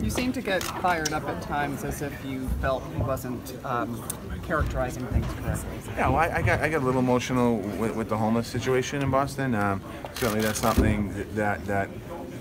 You seem to get fired up at times as if you felt he wasn't characterizing things correctly. Yeah, well, I got a little emotional with the homeless situation in Boston. Certainly that's something that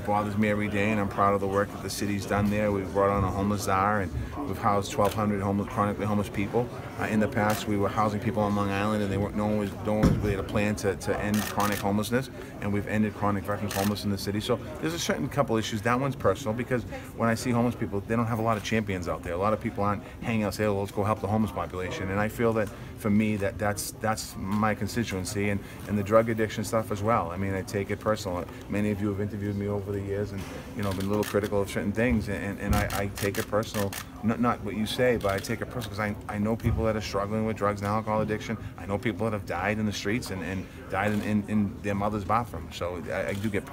bothers me every day, and I'm proud of the work that the city's done there. We've brought on a homeless czar, and we've housed 1,200 chronically homeless people. In the past, we were housing people on Long Island, and no one was really had a plan to end chronic homelessness, and we've ended chronic veterans homeless in the city. So there's a certain couple issues. That one's personal because when I see homeless people, they don't have a lot of champions out there. A lot of people aren't hanging out saying, "Well, let's go help the homeless population." And I feel that for me, that's my constituency, and the drug addiction stuff as well. I mean, I take it personal. Many of you have interviewed me over the years, and been a little critical of certain things, and I take it personal. Not what you say, but I take it personal because I know people that are struggling with drugs and alcohol addiction. I know people that have died in the streets and died in their mother's bathroom. So I do get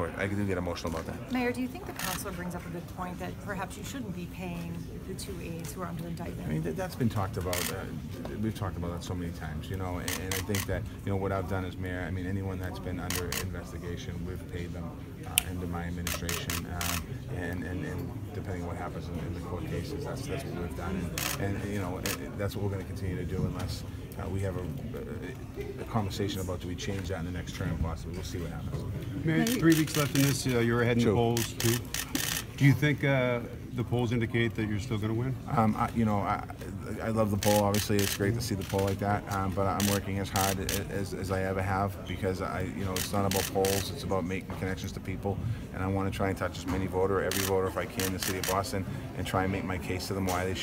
emotional about that. Mayor, do you think the councilor brings up a good point that perhaps you shouldn't be paying the two aides who are under indictment? I mean, that's been talked about. We've talked about that so many times, and I think that what I've done as mayor. I mean, anyone that's been under investigation, we've paid them under my administration, and depending on what happens in the court cases, that's what we've done, and that's what we're going to continue to do unless we have a conversation about do we change that in the next term possibly. We'll see what happens. Mayor, 3 weeks left in this. You're ahead in the polls too. Do you think the polls indicate that you're still going to win? I love the poll. Obviously, it's great to see the poll like that. But I'm working as hard as I ever have because it's not about polls. It's about making connections to people, and I want to try and touch every voter if I can in the city of Boston, and try and make my case to them why I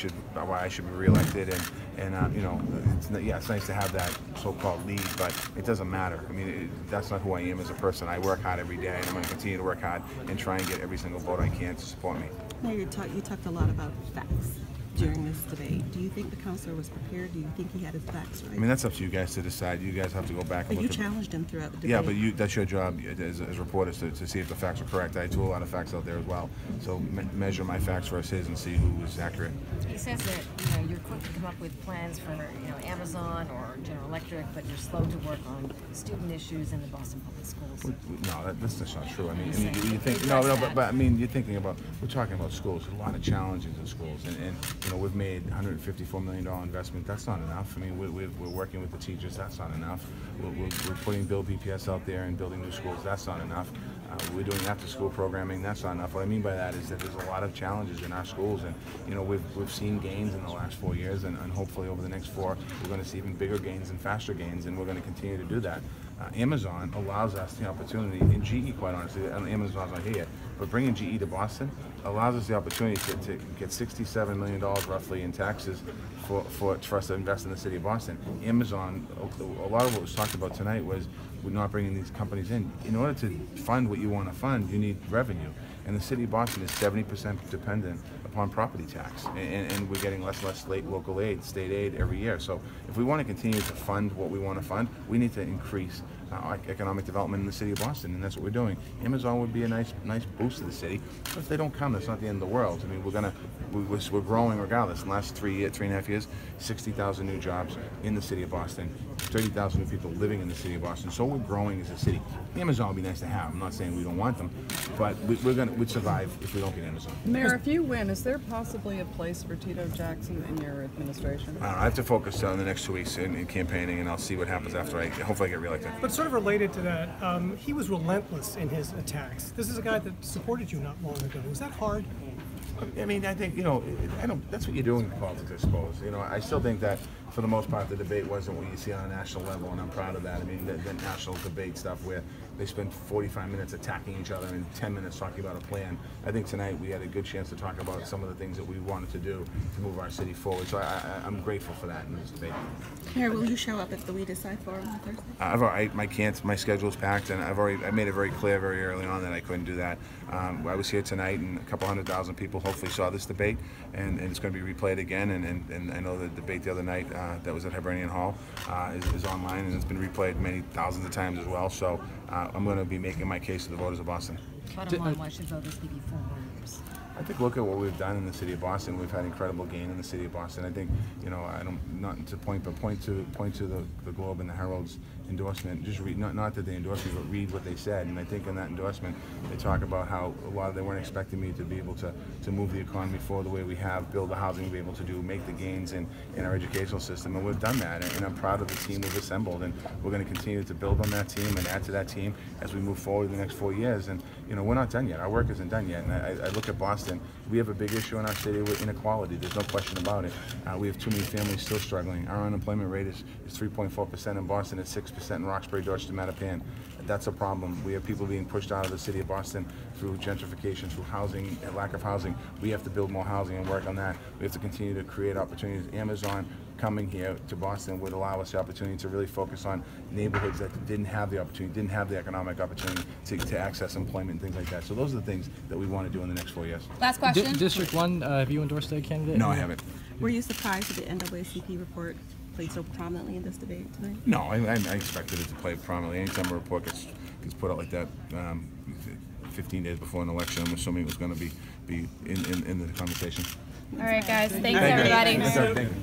should be reelected. It's nice to have that so-called lead, but it doesn't matter. I mean, that's not who I am as a person. I work hard every day, and I'm going to continue to work hard and try and get every single vote I can to support me. Mayor, you talked a lot about facts during this debate. Do you think the councilor was prepared? Do you think he had his facts right? I mean, that's up to you guys to decide. You guys have to go back and look. But you challenged him throughout the debate. Yeah, but that's your job as reporters to see if the facts are correct. I threw a lot of facts out there as well. So measure my facts versus his and see who is accurate. He says that you're quick to come up with plans for Amazon or General Electric, but you're slow to work on student issues in the Boston public schools. No, that's just not true. I mean, you think but I mean, you're thinking about we're talking about schools. There's a lot of challenges in schools, and we've made $154 million investment. That's not enough. I mean, we're working with the teachers. That's not enough. We're putting Build BPS out there and building new schools. That's not enough. We're doing after-school programming. That's not enough. What I mean by that is that there's a lot of challenges in our schools, and we've seen gains in the last 4 years, and hopefully over the next 4, we're going to see even bigger gains and faster gains, and we're going to continue to do that. Amazon allows us the opportunity, and GE, quite honestly, and Amazon's not here yet, but bringing GE to Boston allows us the opportunity to get $67 million roughly in taxes for us to invest in the city of Boston. Amazon, a lot of what was talked about tonight was we're not bringing these companies in. In order to fund what you want to fund, you need revenue. And the city of Boston is 70% dependent upon property tax, and we're getting less local aid, state aid every year. So if we want to continue to fund what we want to fund, we need to increase economic development in the city of Boston, and that's what we're doing. Amazon would be a nice boost to the city, but if they don't come, that's not the end of the world. I mean, we're growing regardless. In the last 3.5 years, 60,000 new jobs in the city of Boston, 30,000 new people living in the city of Boston. So we're growing as a city. Amazon would be nice to have. I'm not saying we don't want them, but we'd survive if we don't get Amazon. Mayor, if you win, is there possibly a place for Tito Jackson in your administration? I have to focus on the next 2 weeks in campaigning, and I'll see what happens after hopefully I get reelected. But sort of related to that, he was relentless in his attacks. This is a guy that supported you not long ago. Was that hard? I mean, I think, that's what you're doing in politics, I suppose. I still think that for the most part the debate wasn't what you see on a national level, and I'm proud of that. I mean, the national debate stuff where they spend 45 minutes attacking each other and 10 minutes talking about a plan. I think tonight we had a good chance to talk about some of the things that we wanted to do to move our city forward. So I'm grateful for that in this debate. Mayor, will you show up at the We Decide Forum on Thursday? My schedule's packed, and I made it very clear very early on that I couldn't do that. I was here tonight, and a couple 100,000 people hopefully saw this debate, and it's going to be replayed again. And I know the debate the other night that was at Hibernian Hall is online, and it's been replayed many thousands of times as well. So I'm going to be making my case to the voters of Boston. Bottom line, why should voters give you 4 more years? I think look at what we've done in the city of Boston. We've had incredible gain in the city of Boston. I think, you know, I don't, not to point, but point to the Globe and the Herald's endorsement. Just read, not that they endorsed me, but read what they said. And I think in that endorsement, they talk about how a lot of, they weren't expecting me to be able to move the economy forward the way we have, build the housing we've been able to do, make the gains in our educational system, and we've done that. And I'm proud of the team we've assembled, and we're going to continue to build on that team and add to that team as we move forward in the next 4 years. And you know, we're not done yet. Our work isn't done yet. And I look at Boston. We have a big issue in our city with inequality. There's no question about it. We have too many families still struggling. Our unemployment rate is 3.4% in Boston. It's 6% in Roxbury, Dorchester, Mattapan. That's a problem. We have people being pushed out of the city of Boston through gentrification, through housing, lack of housing. We have to build more housing and work on that. We have to continue to create opportunities. Amazon coming here to Boston would allow us the opportunity to really focus on neighborhoods that didn't have the opportunity, didn't have the economic opportunity to access employment and things like that. So those are the things that we want to do in the next 4 years. Last question. District 1, have you endorsed a candidate? No, I haven't. Were you surprised that the NAACP report played so prominently in this debate tonight? No, I expected it to play prominently. Anytime a report gets put out like that 15 days before an election, I'm assuming it was going to be in the conversation. All right, guys. Thanks, everybody. Thank you.